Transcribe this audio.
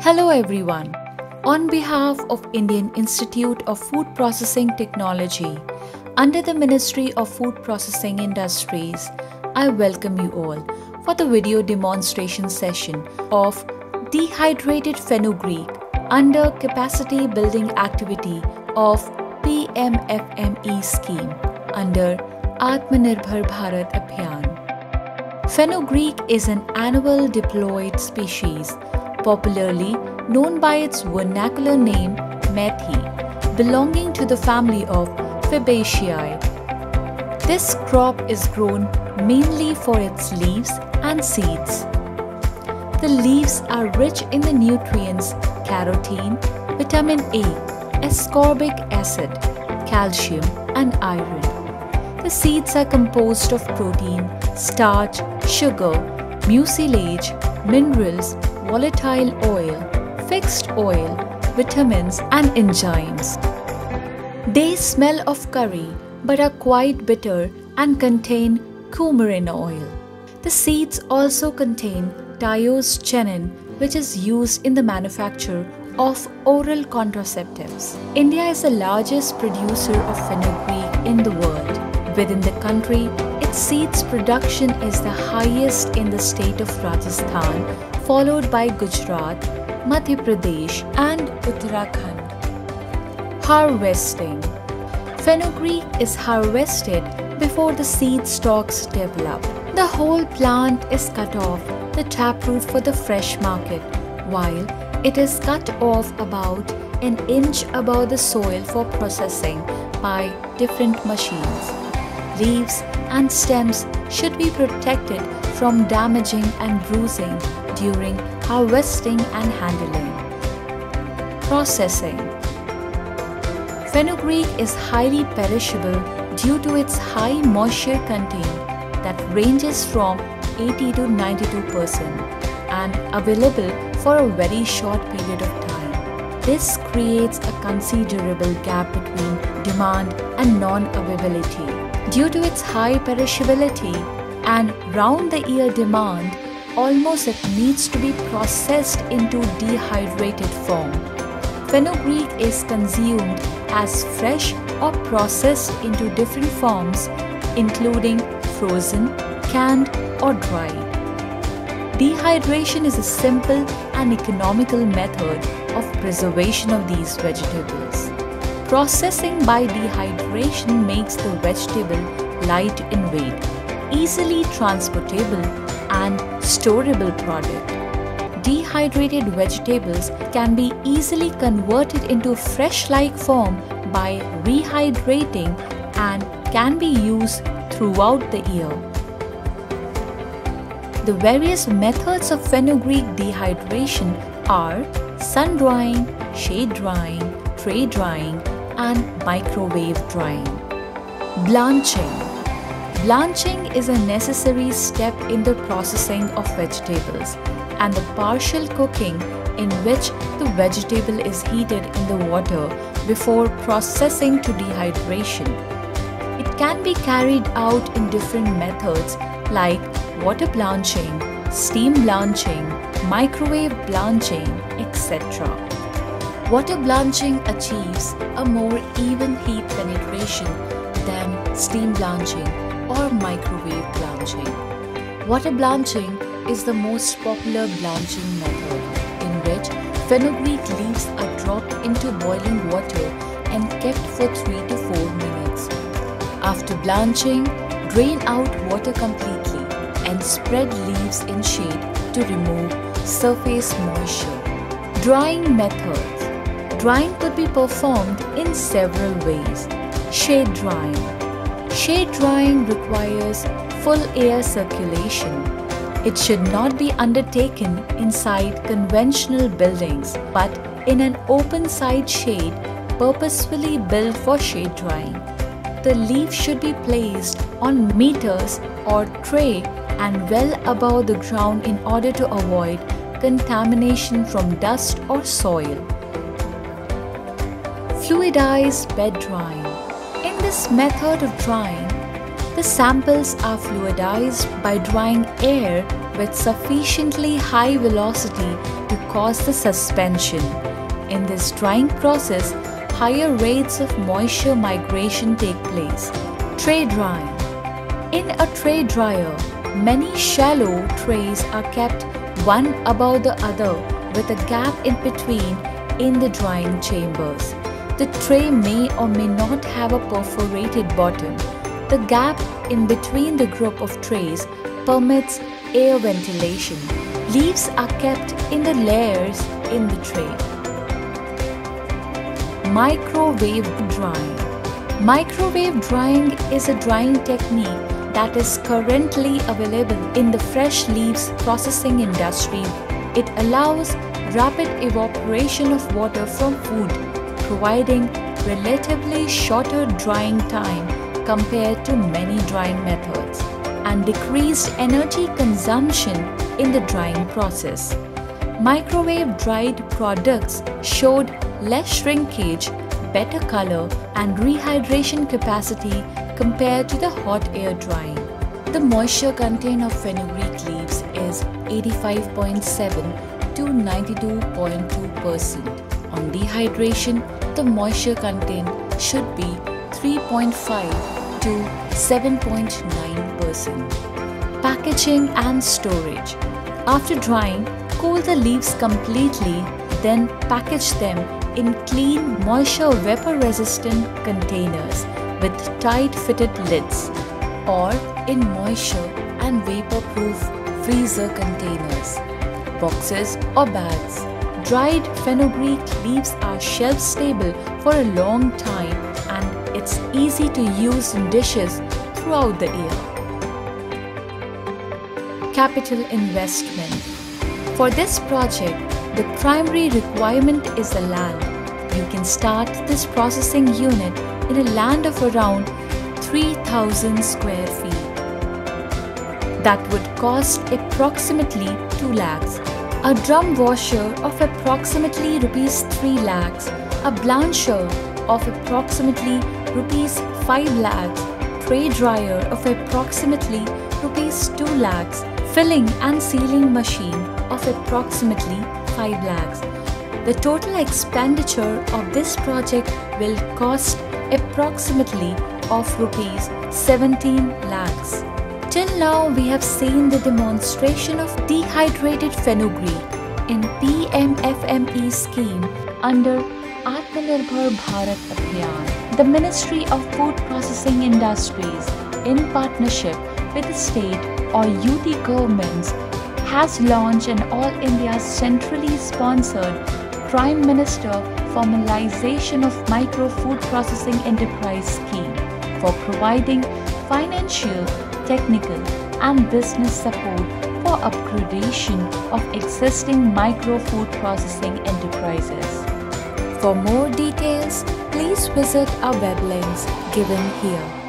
Hello everyone. On behalf of Indian Institute of Food Processing Technology, under the Ministry of Food Processing Industries, I welcome you all for the video demonstration session of dehydrated fenugreek under capacity building activity of PMFME scheme under Atmanirbhar Bharat Abhiyan. Fenugreek is an annual diploid species, popularly known by its vernacular name methi, belonging to the family of Fabaceae. This crop is grown mainly for its leaves and seeds. The leaves are rich in the nutrients carotene, vitamin A, ascorbic acid, calcium, and iron. The seeds are composed of protein, starch, sugar, mucilage, minerals, volatile oil, fixed oil, vitamins, and enzymes. They smell of curry but are quite bitter and contain coumarin oil. The seeds also contain thiocyanin, which is used in the manufacture of oral contraceptives. India is the largest producer of fenugreek in the world. Within the country, its seeds production is the highest in the state of Rajasthan, followed by Gujarat, Madhya Pradesh, and Uttarakhand. Harvesting. Fenugreek is harvested before the seed stalks develop. The whole plant is cut off the taproot for the fresh market, while it is cut off about an inch above the soil for processing by different machines. Leaves and stems should be protected from damaging and bruising during harvesting and handling. Processing. Fenugreek is highly perishable due to its high moisture content that ranges from 80 to 92% and available for a very short period of time. This creates a considerable gap between demand and non-availability. Due to its high perishability and round-the-year demand, almost it needs to be processed into dehydrated form. Fenugreek is consumed as fresh or processed into different forms, including frozen, canned, or dried. Dehydration is a simple and economical method of preservation of these vegetables. Processing by dehydration makes the vegetable light in weight, easily transportable, and storable product. Dehydrated vegetables can be easily converted into fresh-like form by rehydrating and can be used throughout the year. The various methods of fenugreek dehydration are sun drying, shade drying, tray drying, and microwave drying. Blanching. Blanching is a necessary step in the processing of vegetables and the partial cooking in which the vegetable is heated in the water before processing to dehydration. It can be carried out in different methods like water blanching, steam blanching, microwave blanching, etc. Water blanching achieves a more even heat penetration than steam blanching or microwave blanching. Water blanching is the most popular blanching method, in which fenugreek leaves are dropped into boiling water and kept for 3 to 4 minutes. After blanching, drain out water completely and spread leaves in shade to remove surface moisture. Drying methods. Drying could be performed in several ways. Shade drying. Shade drying requires full air circulation. It should not be undertaken inside conventional buildings, but in an open side shade purposefully built for shade drying. The leaf should be placed on meters or tray and well above the ground in order to avoid contamination from dust or soil. Fluidized bed drying. In this method of drying, the samples are fluidized by drying air with sufficiently high velocity to cause the suspension. In this drying process, higher rates of moisture migration take place. Tray drying. In a tray dryer, many shallow trays are kept one above the other with a gap in between in the drying chambers. The tray may or may not have a perforated bottom. The gap in between the group of trays permits air ventilation. Leaves are kept in the layers in the tray. Microwave drying. Microwave drying is a drying technique that is currently available in the fresh leaves processing industry. It allows rapid evaporation of water from food, providing relatively shorter drying time compared to many drying methods, and decreased energy consumption in the drying process. Microwave dried products showed less shrinkage, better color, and rehydration capacity compared to the hot air drying. The moisture content of fenugreek leaves is 85.7 to 92.2%. On dehydration, the moisture content should be 3.5 to 7.9%. Packaging and storage. After drying, cool the leaves completely, then package them in clean, moisture vapor resistant containers with tight fitted lids, or in moisture and vapor proof freezer containers, boxes or bags. Dried fenugreek leaves are shelf stable for a long time, and it's easy to use in dishes throughout the year. Capital investment. For this project, the primary requirement is the land. You can start this processing unit in a land of around 3,000 square feet. That would cost approximately 2 lakhs. A drum washer of approximately rupees 3 lakhs, a blancher of approximately rupees 5 lakhs, tray dryer of approximately rupees 2 lakhs, filling and sealing machine of approximately 5 lakhs. The total expenditure of this project will cost approximately of rupees 17 lakhs. Till now, we have seen the demonstration of dehydrated fenugreek in PMFME scheme under Atmanirbhar Bharat Abhiyan. The Ministry of Food Processing Industries, in partnership with the state or UT governments, has launched an All India centrally sponsored Prime Minister Formalization of Micro Food Processing Enterprise Scheme for providing financial, technical and business support for upgradation of existing micro food processing enterprises. For more details, please visit our web links given here.